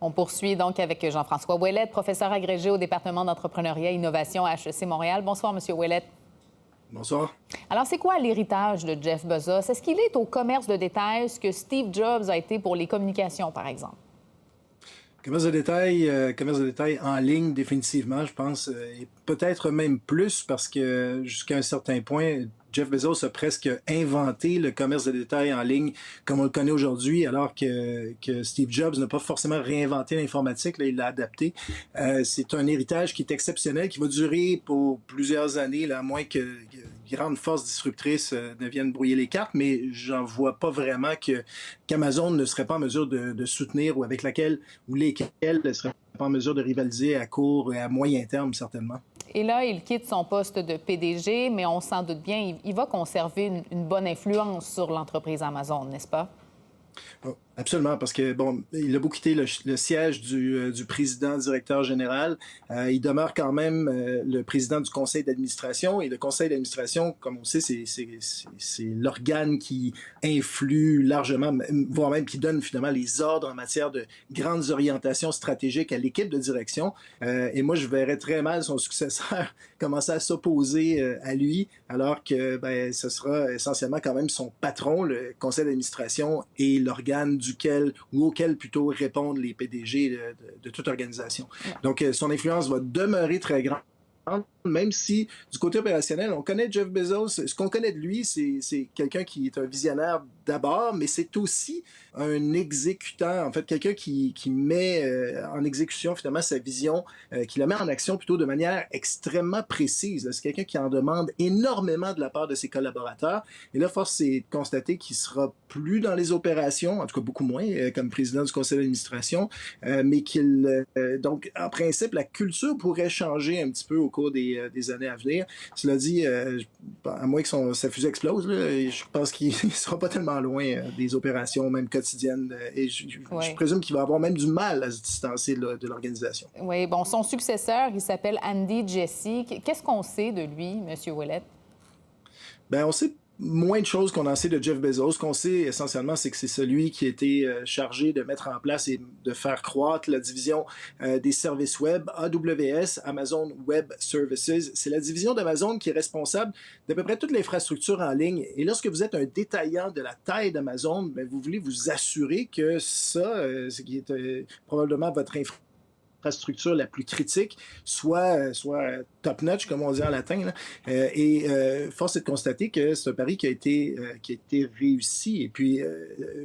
On poursuit donc avec Jean-François Ouellette, professeur agrégé au département d'entrepreneuriat et innovation à HEC Montréal. Bonsoir, M. Ouellette. Bonsoir. Alors, c'est quoi l'héritage de Jeff Bezos? Est-ce qu'il est au commerce de détail ce que Steve Jobs a été pour les communications, par exemple? Commerce de détail en ligne, définitivement, je pense, et peut-être même plus parce que jusqu'à un certain point, Jeff Bezos a presque inventé le commerce de détail en ligne comme on le connaît aujourd'hui, alors que Steve Jobs n'a pas forcément réinventé l'informatique, là, il l'a adapté. C'est un héritage qui est exceptionnel, qui va durer pour plusieurs années, là, à moins que grandes forces disruptrices ne viennent brouiller les cartes, mais j'en vois pas vraiment qu'Amazon ne serait pas en mesure de soutenir ou avec laquelle ou lesquelles ne serait pas en mesure de rivaliser à court et à moyen terme, certainement. Et là, il quitte son poste de PDG, mais on s'en doute bien, il va conserver une bonne influence sur l'entreprise Amazon, n'est-ce pas? Oh, absolument, parce que, bon, il a beau quitter le siège du président directeur général, il demeure quand même le président du conseil d'administration, et le conseil d'administration, comme on sait, c'est l'organe qui influe largement, voire même qui donne finalement les ordres en matière de grandes orientations stratégiques à l'équipe de direction. Et moi, je verrais très mal son successeur commencer à s'opposer à lui, alors que ben, ce sera essentiellement quand même son patron, le conseil d'administration, et l'organe duquel ou auquel plutôt répondent les PDG de toute organisation. Donc, son influence va demeurer très grande. Même si, du côté opérationnel, on connaît Jeff Bezos, ce qu'on connaît de lui, c'est quelqu'un qui est un visionnaire d'abord, mais c'est aussi un exécutant, en fait, quelqu'un qui met en exécution finalement sa vision, qui la met en action plutôt de manière extrêmement précise. C'est quelqu'un qui en demande énormément de la part de ses collaborateurs. Et là, force est de constater qu'il sera plus dans les opérations, en tout cas beaucoup moins, comme président du conseil d'administration, mais donc, en principe, la culture pourrait changer un petit peu au cours des années à venir. Cela dit, à moins que sa fusée explose, là, je pense qu'il ne sera pas tellement loin des opérations, même quotidiennes. Et je présume qu'il va avoir même du mal à se distancer de l'organisation. Oui, bon, son successeur, il s'appelle Andy Jassy. Qu'est-ce qu'on sait de lui, M. Ouellette? Ben, on sait moins de choses qu'on en sait de Jeff Bezos. Ce qu'on sait essentiellement, c'est que c'est celui qui a été chargé de mettre en place et de faire croître la division des services web, AWS, Amazon Web Services. C'est la division d'Amazon qui est responsable d'à peu près toute l'infrastructure en ligne. Et lorsque vous êtes un détaillant de la taille d'Amazon, ben, vous voulez vous assurer que ça, ce qui est probablement votre infrastructure la plus critique, soit top-notch, comme on dit en latin. Là. Force est de constater que c'est un pari qui a été réussi. Et puis,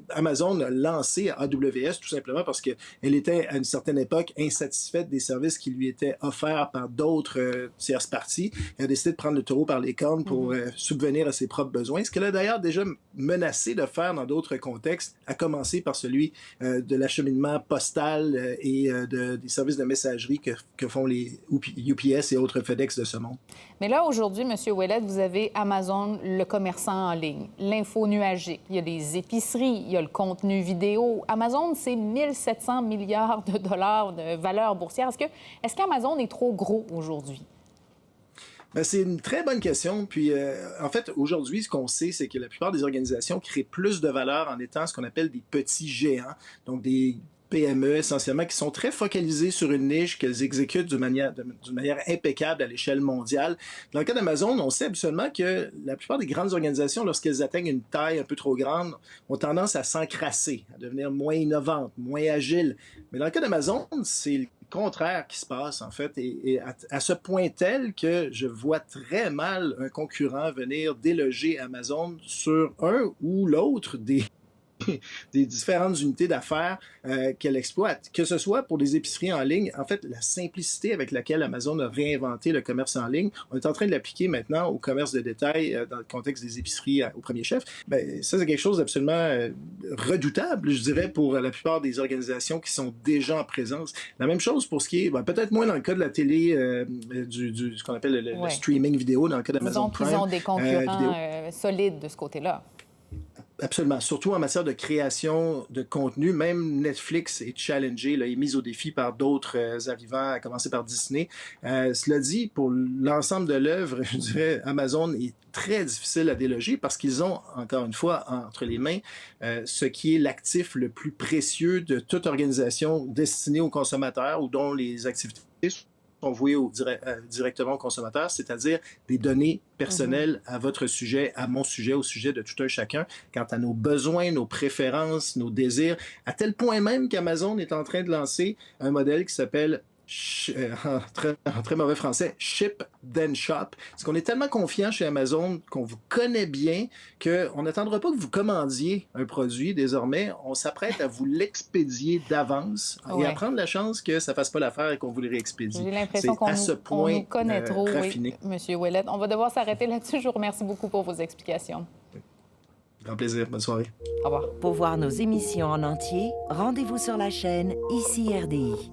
Amazon a lancé AWS tout simplement parce qu'elle était, à une certaine époque, insatisfaite des services qui lui étaient offerts par d'autres tierces parties. Elle a décidé de prendre le taureau par les cornes pour subvenir à ses propres besoins, ce qu'elle a d'ailleurs déjà menacé de faire dans d'autres contextes, à commencer par celui de l'acheminement postal et des services de messagerie que font les UPS et autres FedEx de ce monde. Mais là, aujourd'hui, M. Ouellette, vous avez Amazon, le commerçant en ligne, l'info nuagique, il y a les épiceries, il y a le contenu vidéo. Amazon, c'est 1 700 milliards de dollars de valeur boursière. Est-ce qu'Amazon est trop gros aujourd'hui? Ben, c'est une très bonne question. Puis, en fait, aujourd'hui, ce qu'on sait, c'est que la plupart des organisations créent plus de valeur en étant ce qu'on appelle des petits géants. Donc, des PME essentiellement qui sont très focalisées sur une niche qu'elles exécutent d'une manière impeccable à l'échelle mondiale. Dans le cas d'Amazon, on sait absolument que la plupart des grandes organisations, lorsqu'elles atteignent une taille un peu trop grande, ont tendance à s'encrasser, à devenir moins innovantes, moins agiles. Mais dans le cas d'Amazon, c'est le contraire qui se passe, en fait, et à ce point tel que je vois très mal un concurrent venir déloger Amazon sur un ou l'autre des différentes unités d'affaires qu'elle exploite. Que ce soit pour des épiceries en ligne, en fait, la simplicité avec laquelle Amazon a réinventé le commerce en ligne, on est en train de l'appliquer maintenant au commerce de détail dans le contexte des épiceries au premier chef. Ben, ça, c'est quelque chose d'absolument redoutable, je dirais, pour la plupart des organisations qui sont déjà en présence. La même chose pour ce qui est, ben, peut-être moins dans le cas de la télé, ce qu'on appelle le streaming vidéo, dans le cas d'Amazon Prime. Disons qu'ils ont des concurrents solides de ce côté-là. Absolument. Surtout en matière de création de contenu. Même Netflix est challengé, là, est mis au défi par d'autres arrivants, à commencer par Disney. Cela dit, pour l'ensemble de l'œuvre, je dirais, Amazon est très difficile à déloger parce qu'ils ont, encore une fois, entre les mains, ce qui est l'actif le plus précieux de toute organisation destinée aux consommateurs ou dont les activités sont vouées directement aux consommateurs, c'est-à-dire des données personnelles à votre sujet, à mon sujet, au sujet de tout un chacun, quant à nos besoins, nos préférences, nos désirs, à tel point même qu'Amazon est en train de lancer un modèle qui s'appelle en très mauvais français, Ship Then Shop. Parce qu'on est tellement confiant chez Amazon qu'on vous connaît bien qu'on n'attendra pas que vous commandiez un produit. Désormais, on s'apprête à vous l'expédier d'avance et à prendre la chance que ça ne fasse pas l'affaire et qu'on vous le réexpédie. J'ai l'impression qu'on nous connaît trop, raffiné. Oui, M. Ouellet. On va devoir s'arrêter là-dessus. Je vous remercie beaucoup pour vos explications. Grand plaisir. Bonne soirée. Au revoir. Pour voir nos émissions en entier, rendez-vous sur la chaîne ICI RDI.